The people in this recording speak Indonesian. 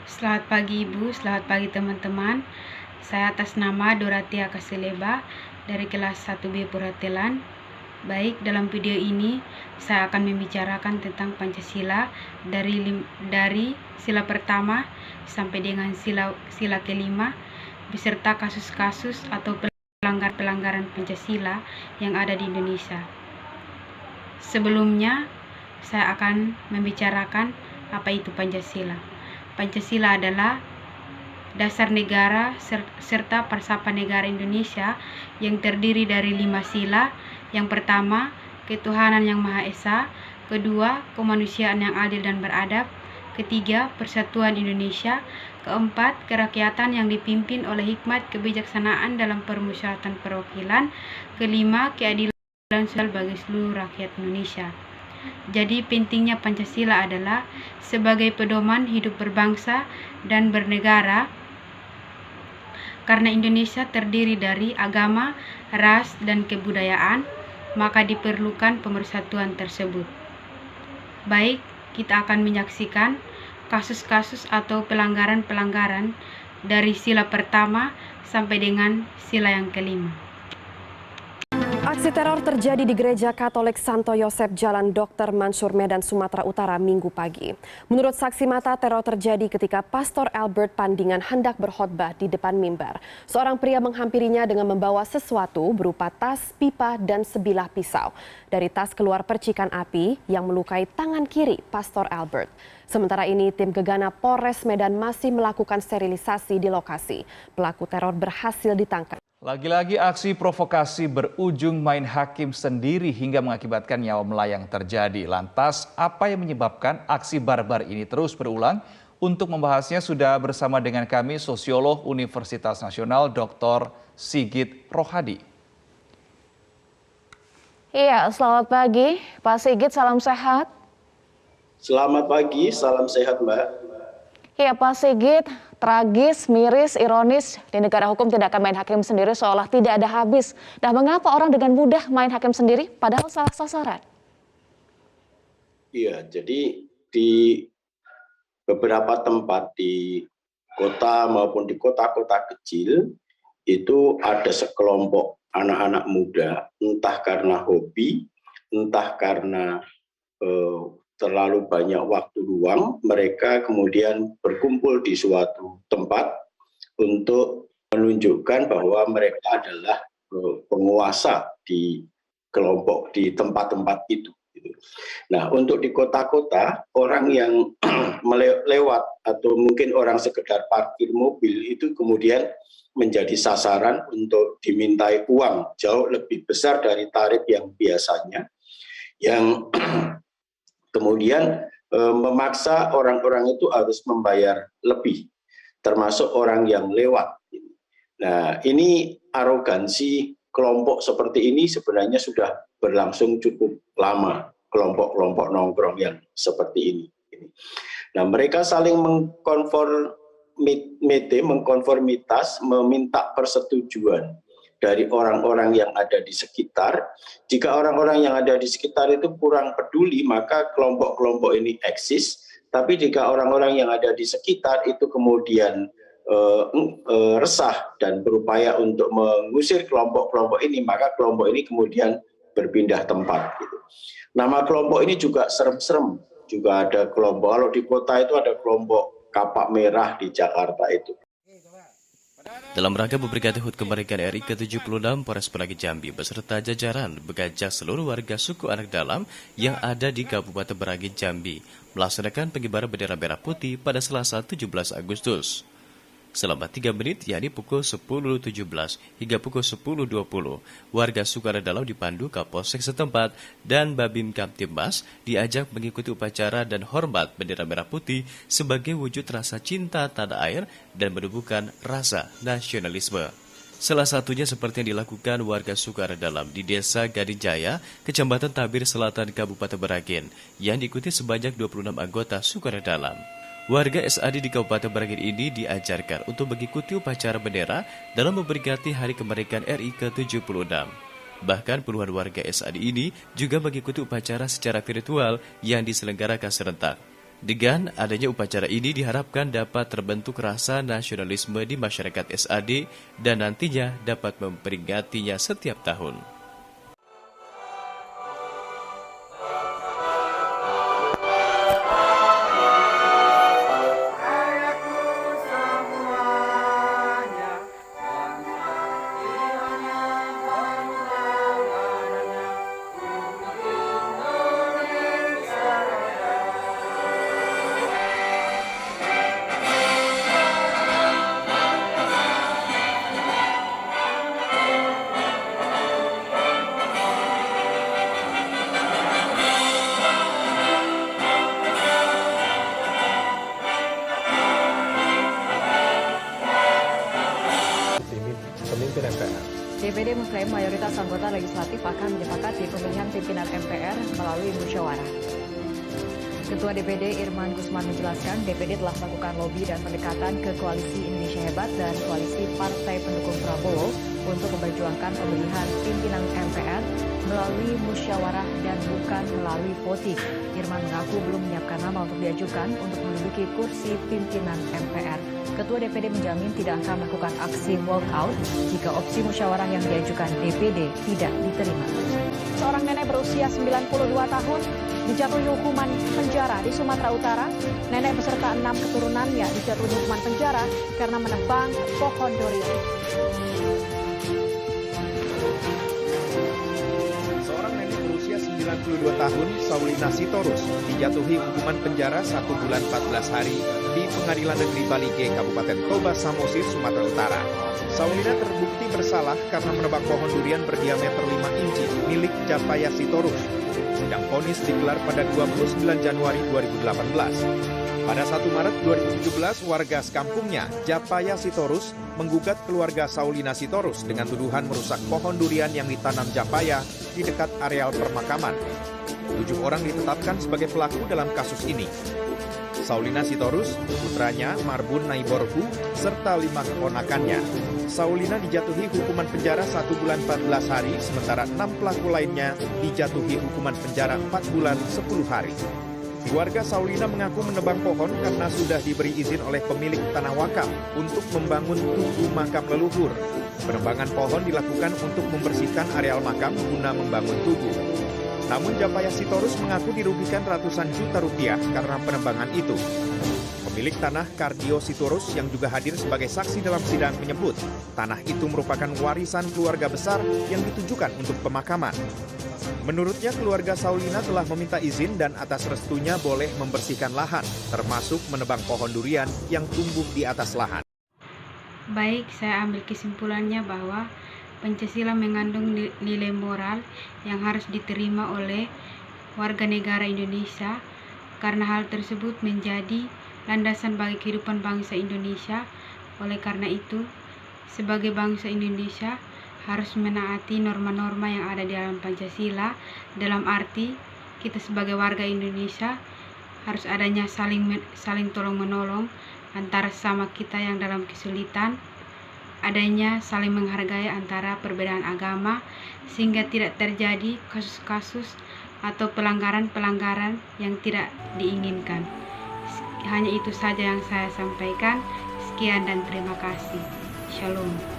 Selamat pagi Ibu, selamat pagi teman-teman. Saya atas nama Doratia Kaseleba dari kelas 1B Puratelan. Baik, dalam video ini saya akan membicarakan tentang Pancasila dari sila pertama sampai dengan sila kelima beserta kasus-kasus atau pelanggaran Pancasila yang ada di Indonesia. Sebelumnya, saya akan membicarakan apa itu Pancasila. Pancasila adalah dasar negara serta falsafah negara Indonesia yang terdiri dari 5 sila. Yang pertama, ketuhanan yang Maha Esa. Kedua, kemanusiaan yang adil dan beradab. Ketiga, persatuan Indonesia. Keempat, kerakyatan yang dipimpin oleh hikmat kebijaksanaan dalam permusyawaratan perwakilan. Kelima, keadilan sosial bagi seluruh rakyat Indonesia. Jadi pentingnya Pancasila adalah sebagai pedoman hidup berbangsa dan bernegara, karena Indonesia terdiri dari agama, ras, dan kebudayaan, maka diperlukan pemersatuan tersebut. Baik, kita akan menyaksikan kasus-kasus atau pelanggaran-pelanggaran dari sila pertama sampai dengan sila yang kelima. Aksi teror terjadi di Gereja Katolik Santo Yosep Jalan Dr. Mansur, Medan, Sumatera Utara, Minggu pagi. Menurut saksi mata, teror terjadi ketika Pastor Albert Pandingan hendak berkhotbah di depan mimbar. Seorang pria menghampirinya dengan membawa sesuatu berupa tas, pipa, dan sebilah pisau. Dari tas keluar percikan api yang melukai tangan kiri Pastor Albert. Sementara ini, tim gegana Polres Medan masih melakukan sterilisasi di lokasi. Pelaku teror berhasil ditangkap. Lagi-lagi aksi provokasi berujung main hakim sendiri hingga mengakibatkan nyawa melayang terjadi. Lantas, apa yang menyebabkan aksi barbar ini terus berulang? Untuk membahasnya sudah bersama dengan kami sosiolog Universitas Nasional Dr. Sigit Rohadi. Iya, selamat pagi Pak Sigit, salam sehat. Selamat pagi, salam sehat Mbak. Iya Pak Sigit, tragis, miris, ironis, di negara hukum tidak akan main hakim sendiri seolah tidak ada habis. Nah, mengapa orang dengan mudah main hakim sendiri padahal salah sasaran? Iya, jadi di beberapa tempat di kota maupun di kota-kota kecil itu ada sekelompok anak-anak muda, entah karena hobi, entah karena terlalu banyak waktu luang, mereka kemudian berkumpul di suatu tempat untuk menunjukkan bahwa mereka adalah penguasa di kelompok, di tempat-tempat itu. Nah, untuk di kota-kota, orang yang lewat atau mungkin orang sekedar parkir mobil itu kemudian menjadi sasaran untuk dimintai uang jauh lebih besar dari tarif yang biasanya, yang kemudian memaksa orang-orang itu harus membayar lebih, termasuk orang yang lewat. Nah, ini arogansi kelompok seperti ini sebenarnya sudah berlangsung cukup lama, kelompok-kelompok nongkrong yang seperti ini. Nah, mereka saling mengkonformitas, meminta persetujuan dari orang-orang yang ada di sekitar. Jika orang-orang yang ada di sekitar itu kurang peduli, maka kelompok-kelompok ini eksis. Tapi jika orang-orang yang ada di sekitar itu kemudian resah dan berupaya untuk mengusir kelompok-kelompok ini, maka kelompok ini kemudian berpindah tempat. Nama kelompok ini juga serem-serem. Juga ada kelompok, kalau di kota itu ada kelompok Kapak Merah di Jakarta itu. Dalam rangka memperingati HUT kemerdekaan RI ke-76, Polres Pelagi Jambi beserta jajaran mengajak seluruh warga suku Anak Dalam yang ada di Kabupaten Merangin Jambi melaksanakan pengibaran bendera merah putih pada Selasa 17 Agustus. Selama 3 menit, yakni pukul 10.17 hingga pukul 10.20, warga suku Anak Dalam dipandu Kapolsek setempat dan Babim Kamtibmas diajak mengikuti upacara dan hormat bendera merah putih sebagai wujud rasa cinta tanah air dan menumbuhkan rasa nasionalisme. Salah satunya seperti yang dilakukan warga suku Anak Dalam di Desa Gadinjaya, Kecamatan Tabir Selatan, Kabupaten Merangin, yang diikuti sebanyak 26 anggota suku Anak Dalam. Warga SAD di Kabupaten Merangin ini diajarkan untuk mengikuti upacara bendera dalam memperingati Hari Kemerdekaan RI ke-76. Bahkan puluhan warga SAD ini juga mengikuti upacara secara virtual yang diselenggarakan serentak. Dengan adanya upacara ini diharapkan dapat terbentuk rasa nasionalisme di masyarakat SAD dan nantinya dapat memperingatinya setiap tahun. Pemimpin MPR. DPD mengklaim mayoritas anggota legislatif akan menyepakati pemilihan pimpinan MPR melalui musyawarah. Ketua DPD Irman Gusman menjelaskan DPD telah melakukan lobi dan pendekatan ke Koalisi Indonesia Hebat dan Koalisi Partai Pendukung Prabowo untuk memperjuangkan pemilihan pimpinan MPR melalui musyawarah dan bukan melalui voting. Irman mengaku belum menyiapkan nama untuk diajukan untuk menduduki kursi pimpinan MPR. Ketua DPD menjamin tidak akan melakukan aksi walkout jika opsi musyawarah yang diajukan DPD tidak diterima. Seorang nenek berusia 92 tahun dijatuhi hukuman penjara di Sumatera Utara. Nenek beserta 6 keturunannya dijatuhi hukuman penjara karena menebang pohon durian. Seorang nenek berusia 92 tahun, Saulina Sitorus, dijatuhi hukuman penjara 1 bulan 14 hari di Pengadilan Negeri Balige, Kabupaten Toba, Samosir, Sumatera Utara. Saulina terbukti bersalah karena menebang pohon durian berdiameter 5 inci milik Japaya Sitorus. Sidang vonis digelar pada 29 Januari 2018. Pada 1 Maret 2017, warga sekampungnya, Japaya Sitorus, menggugat keluarga Saulina Sitorus dengan tuduhan merusak pohon durian yang ditanam Japaya di dekat areal permakaman. 7 orang ditetapkan sebagai pelaku dalam kasus ini. Saulina Sitorus, putranya Marbun Naiborhu, serta 5 keponakannya. Saulina dijatuhi hukuman penjara 1 bulan 14 hari, sementara 6 pelaku lainnya dijatuhi hukuman penjara 4 bulan 10 hari. Keluarga Saulina mengaku menebang pohon karena sudah diberi izin oleh pemilik tanah wakaf untuk membangun tugu makam leluhur. Penebangan pohon dilakukan untuk membersihkan areal makam guna membangun tugu. Namun Japaya Sitorus mengaku dirugikan ratusan juta rupiah karena penebangan itu. Pemilik tanah Kardio Sitorus yang juga hadir sebagai saksi dalam sidang menyebut tanah itu merupakan warisan keluarga besar yang ditujukan untuk pemakaman. Menurutnya keluarga Saulina telah meminta izin dan atas restunya boleh membersihkan lahan, termasuk menebang pohon durian yang tumbuh di atas lahan. Baik, saya ambil kesimpulannya bahwa Pancasila mengandung nilai moral yang harus diterima oleh warga negara Indonesia karena hal tersebut menjadi landasan bagi kehidupan bangsa Indonesia. Oleh karena itu, sebagai bangsa Indonesia harus menaati norma-norma yang ada di dalam Pancasila, dalam arti kita sebagai warga Indonesia harus adanya saling tolong-menolong antara sesama kita yang dalam kesulitan, adanya saling menghargai antara perbedaan agama sehingga tidak terjadi kasus-kasus atau pelanggaran-pelanggaran yang tidak diinginkan. Hanya itu saja yang saya sampaikan. Sekian dan terima kasih. Shalom.